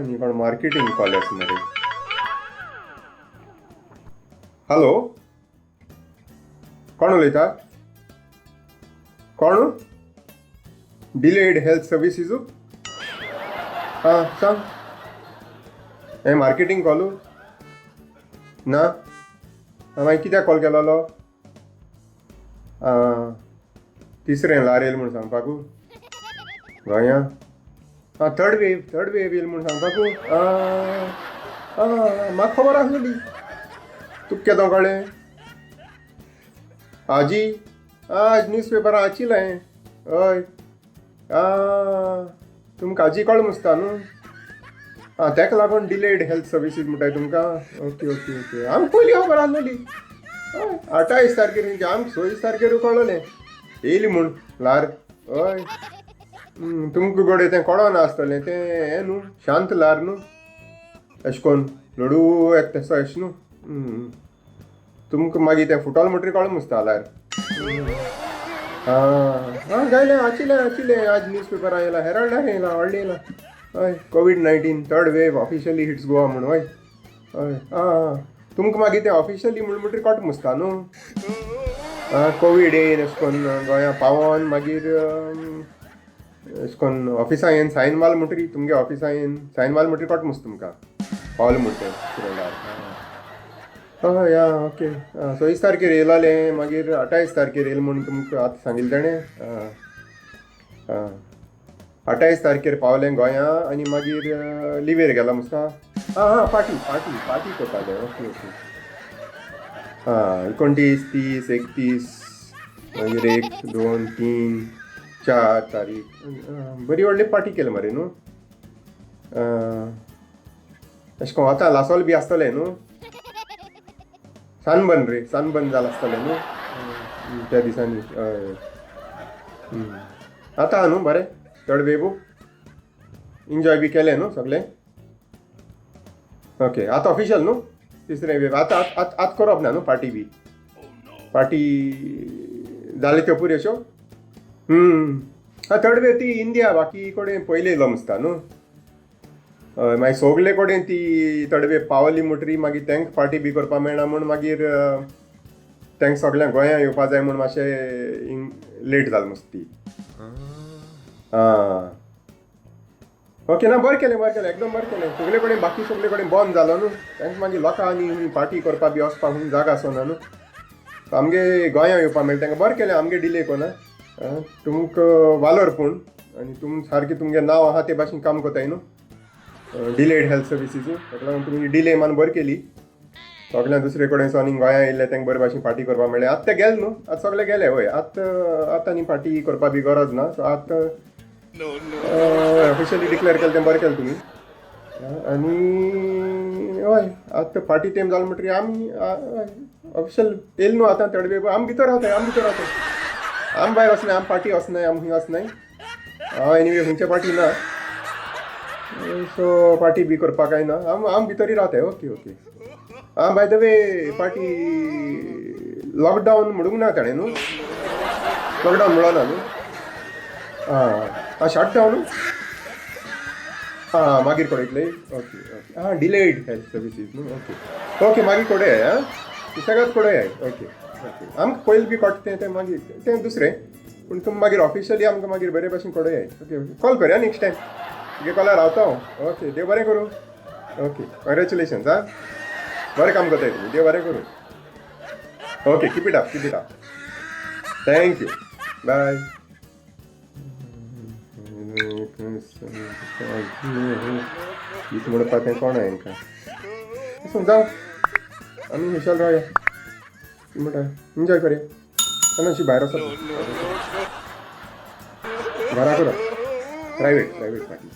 नी कोण marketing college मरे. हॅलो, कोण उलयता? कोण? डिलेड हेल्थ सर्विसीजू? हां सांग. हें मार्केटिंग कॉलू? ना मागीर कित्याक कॉल केलोलो? तिसरें ल्हार येयलें म्हूण सांगपाकू गोंया? थर्ड वेव येयली म्हूण सांगपाकू? म्हाका खबर आसलेली. तुका केदो कळ्ळें? आजी आज न्यूज पेपरां वाचिल्लें. हय तुमकां आजी कळ्ळें मुसता न्हू? तेका लागून डिलेड हेल्थ सर्विसीस म्हणटाय तुमकां? Okay okay okay. आमकां पयलीं खबर आसलेली. हय 28 तारखेर म्हणजे आमकां 26 तारखेर कळलें येयली म्हूण ल्हार. हय तुमकां गोडे तें कळना आसतलें तें हें न्हू, शांत ल्हार न्हू, अशें करून लडू येता तेसो अशें न्हू. तुमकां मागीर तें फुटोल म्हणटरी कळ्ळें मुसता ल्हार. गायलें वाचिल्लें आज न्यूज पेपरां येयला, हेराल्डार येयला, व्हडलें येयला. हय COVID-19 third wave officially hits Goa म्हणून. हय हय तुमकां मागीर तें ऑफिशियली म्हणटरी कळटा मुसता न्हू. कोवीड येयन अशें करून गोंया पावोन मागीर अशें करून ऑफिसां येवन सायन माल म्हणटरी तुमगे ऑफिसां येवन सायन माल म्हणटरी कळटा मुसता तुमकां पावलें म्हूण तें सिलेंडर. हय ओके. 26 तारखेर येयलोलें मागीर 28 तारखेर येयलें म्हूण तुमकां आतां सांगिल्लें ताणें. 28 तारखेर पावलें गोंया आनी मागीर लिव्हेर गेला मुसता. पार्टी करतालें. Okay okay. 29, 30, 31 मागीर 1, 2, 3, 4 तारीख बरी व्हडली पार्टी केली मरे न्हू. अशें करून आतां लासोल बी आसतलें न्हू. सनबर्न जालां आसतलें न्हू त्या दिसांनी. आतां न्हू बरें थर्ड वेवू एन्जॉय बी केलें न्हू सगळें. ओके आतां ऑफिशियल न्हू तिसरें वेव. आतां करप ना न्हू पार्टी बी. पार्टी जाले त्यो पुरेश्यो. थर्ड वेव ती इंडिया बाकी कडेन पयलें येयलो मुसता न्हू. हय मागीर सोगले कडेन ती थर्ड वेव पावली म्हणटरी मागीर तांकां पार्टी बी करपा मेळना म्हूण मागीर तांकां सगळ्यांक गोंया येवपा जाय म्हूण मातशें लेट जालें मुसता ती. ओके ना बरें केलें एकदम बरें केलें. सगळे कडेन बाकी सगळे कडेन बंद जालो न्हू. तांकां मागीर लोकांनी पार्टी करपा बी वचपाक खूब जागा आसना न्हू. आमगे गोंया येवपा मेळटा तांकां बरें केलें. आमगे डिले कोना तुमकां वालोर पूण आनी तुम सारकें तुमगे नांव आहा ते भाशेन काम कोताय न्हू डिलेड हेल्थ सर्विसीस. ताका लागून तुमी डिले मान बरी केली. सगळ्यां दुसरे कडेन सावन गोंया येयले तांकां बरे भाशेन पार्टी करपा मेळ्ळें. आतां ते गेले न्हू. आतां सगळे गेले. हय आतां न्ही पार्टी करपा बी गरज ना. सो आतां ऑफिशियली डिक्लेअर केलें तें बरें केलें तुमी. आनी हय आतां पार्टी टायम जालो म्हणटरी आमी ऑफिशियल येयले न्हू. आतां थर्ड वेव आमी भितर रावताय. आमी भायर वचनाय. आमी पार्टी वचनाय. आमी खंय वचनाय. एनिवे खंयचे पार्टी ना. सो पार्टी बी करपा काय ना. आमी भितरी रावताय. Okay okay. By the way party lockdown म्हणूंक ना ताणें न्हू. लॉकडावन म्हणना न्हू. शटडावन. मागीर पळयतले. Okay okay. Delayed health services न्हू. ओके ओके मागीर कोडे सगळ्यात कोडे ओके ओके. आमकां पयलीं बी कळटा तें मागीर तें दुसरें पूण तुमी मागीर ऑफिशियली आमकां मागीर बरे भाशेन कोडे. Okay okay. कॉल करया नेक्स्ट टायम. तुगे कॉलार रावता हांव. ओके देव बरें करूं. Okay congratulations. बरें काम करताय तुमी. देव बरें करूं. Okay keep it up. Thank you. Bye. गीत म्हणपा तें कोण हांकां जावं आमी खुशाल रावया. म्हणटा एन्जॉय करया. आनी अशी भायर वचप घरा करप प्रायवेट पार्टी.